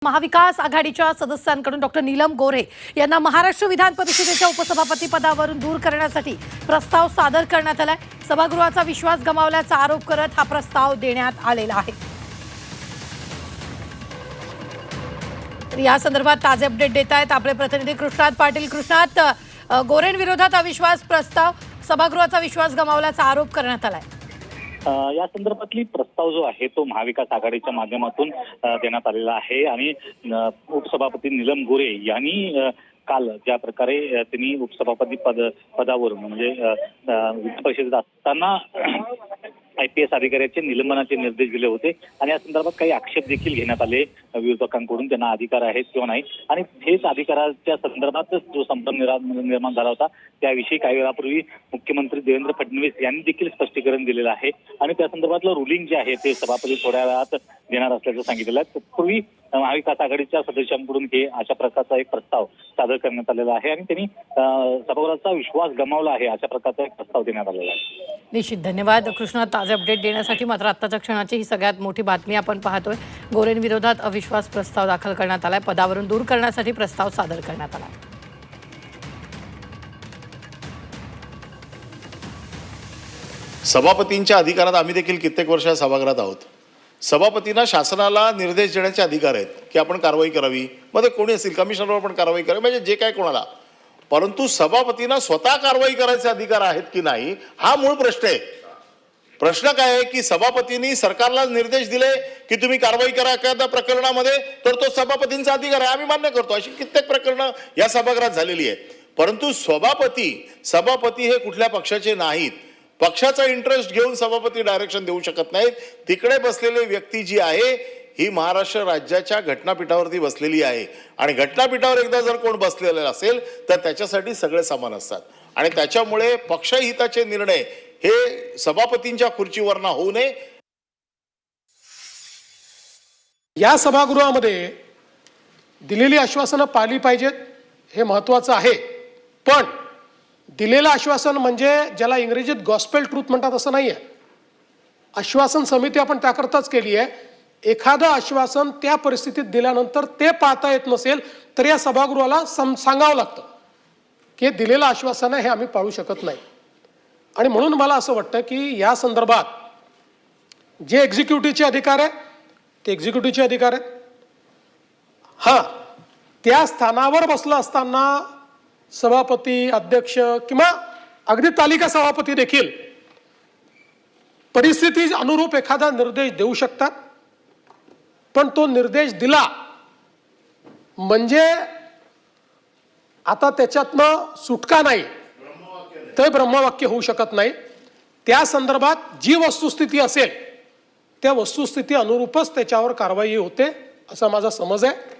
महाविकास आघाडीच्या सदस्यांकडून डॉक्टर नीलम गोऱ्हे यांना महाराष्ट्र विधान परिषदेच्या उपसभापती पदावरून दूर करण्यासाठी प्रस्ताव सादर करण्यात आलाय। सभागृहाचा विश्वास गमावल्याचा आरोप करत हा प्रस्ताव देण्यात आलेला आहे। या संदर्भात ताजे अपडेट देत आहेत आपले प्रतिनिधी कृष्णात पाटील। कृष्णात, गोऱ्हेंविरोधात अविश्वास प्रस्ताव, सभागृहाचा विश्वास गमावल्याचा आरोप करण्यात आलाय। या संदर्भातली प्रस्ताव जो आहे तो महाविकास आघाडीच्या माध्यमातून देण्यात आलेला आहे आणि उपसभापती नीलम गोऱ्हे यांनी काल ज्या प्रकारे त्यांनी उपसभापती पदावर म्हणजे विधान परिषदेत असताना IPS अधिकाऱ्याचे निलंबनाचे निर्देश दिले होते आणि या संदर्भात काही आक्षेप देखील घेण्यात आले विरोधकांकडून, त्यांना अधिकार आहेत किंवा नाही आणि हेच अधिकाराच्या संदर्भातच जो संभ्रम निर्माण झाला होता त्याविषयी काही वेळापूर्वी मुख्यमंत्री देवेंद्र फडणवीस यांनी देखील स्पष्टीकरण दिलेलं आहे आणि त्या संदर्भातलं रुलिंग जे आहे ते सभापती थोड्या वेळात देणार असल्याचं सांगितलेलं आहे। तत्पूर्वी महाविकास आघाडीच्या सदस्यांकडून हे अशा प्रकारचा एक प्रस्ताव सादर करण्यात आलेला आहे आणि त्यांनी सभागृहाचा विश्वास गमावला आहे अशा प्रकारचा एक प्रस्ताव देण्यात आलेला आहे। निश्चित धन्यवाद कृष्णा ताजे अपडेट देण्यासाठी। मात्र आत्ताच्या क्षणाची ही सगळ्यात मोठी बातमी आपण पाहतोय। गोऱ्हेंविरोधात अविश्वास प्रस्ताव दाखल करण्यात आलाय, पदावरून दूर करण्यासाठी प्रस्ताव सादर करण्यात आला। सभापतींच्या अधिकारात आम्ही देखील कित्येक वर्ष सभागृहात आहोत। सभापतींना शासनाला निर्देश देण्याचे अधिकार आहेत की आपण कारवाई करावी, मग ते कोणी असेल कमिशनरवर पण कारवाई करावी, म्हणजे जे काय कोणाला, परंतु सभापतींना स्वतः कारवाई करायचे अधिकार आहेत की नाही हा मूळ प्रश्न आहे। प्रश्न काय आहे की सभापतींनी सरकारला निर्देश दिले की तुम्ही कारवाई करा एखाद्या प्रकरणामध्ये, तर तो सभापतींचा अधिकार आहे, आम्ही मान्य करतो। अशी कित्येक प्रकरणं या सभागृहात झालेली आहे। परंतु सभापती हे कुठल्या पक्षाचे नाहीत, पक्षाचा इंटरेस्ट घेऊन सभापती डायरेक्शन देऊ शकत नाहीत। तिकडे बसलेली व्यक्ती जी आहे ही महाराष्ट्र राज्याच्या घटनापीठावरती बसलेली आहे आणि घटनापीठावर एकदा जर कोण बसलेला असेल तर त्याच्यासाठी सगळे समान असतात आणि त्याच्यामुळे पक्षहिताचे निर्णय हे सभापतींच्या खुर्चीवरनं होऊ नये। या सभागृहामध्ये दिलेली आश्वासनं पाळली पाहिजेत हे महत्त्वाचं आहे, पण दिलेलं आश्वासन म्हणजे ज्याला इंग्रजीत गॉस्पेल ट्रूथ म्हणतात असं नाही आहे। आश्वासन समिती आपण त्याकरताच केली आहे। एखादं आश्वासन त्या परिस्थितीत दिल्यानंतर ते पाळता येत नसेल तर या सभागृहाला सांगावं लागतं की दिलेलं आश्वासन आहे हे आम्ही पाळू शकत नाही। आणि म्हणून मला असं वाटतं की या संदर्भात जे एक्झिक्युटिव्हचे अधिकार आहे ते एक्झिक्युटिव्हचे अधिकार आहेत। हां, त्या स्थानावर बसलं असताना सभापती, अध्यक्ष किंवा अगदी तालिका सभापती देखील परिस्थिती अनुरूप एखादा निर्देश देऊ शकतात, पण तो निर्देश दिला म्हणजे आता त्याच्यातनं सुटका नाही, ते ब्रह्मवाक्य होऊ शकत नाही। त्या संदर्भात जी वस्तुस्थिती असेल त्या वस्तुस्थिती अनुरूपच त्याच्यावर कारवाई होते असा माझा समज आहे।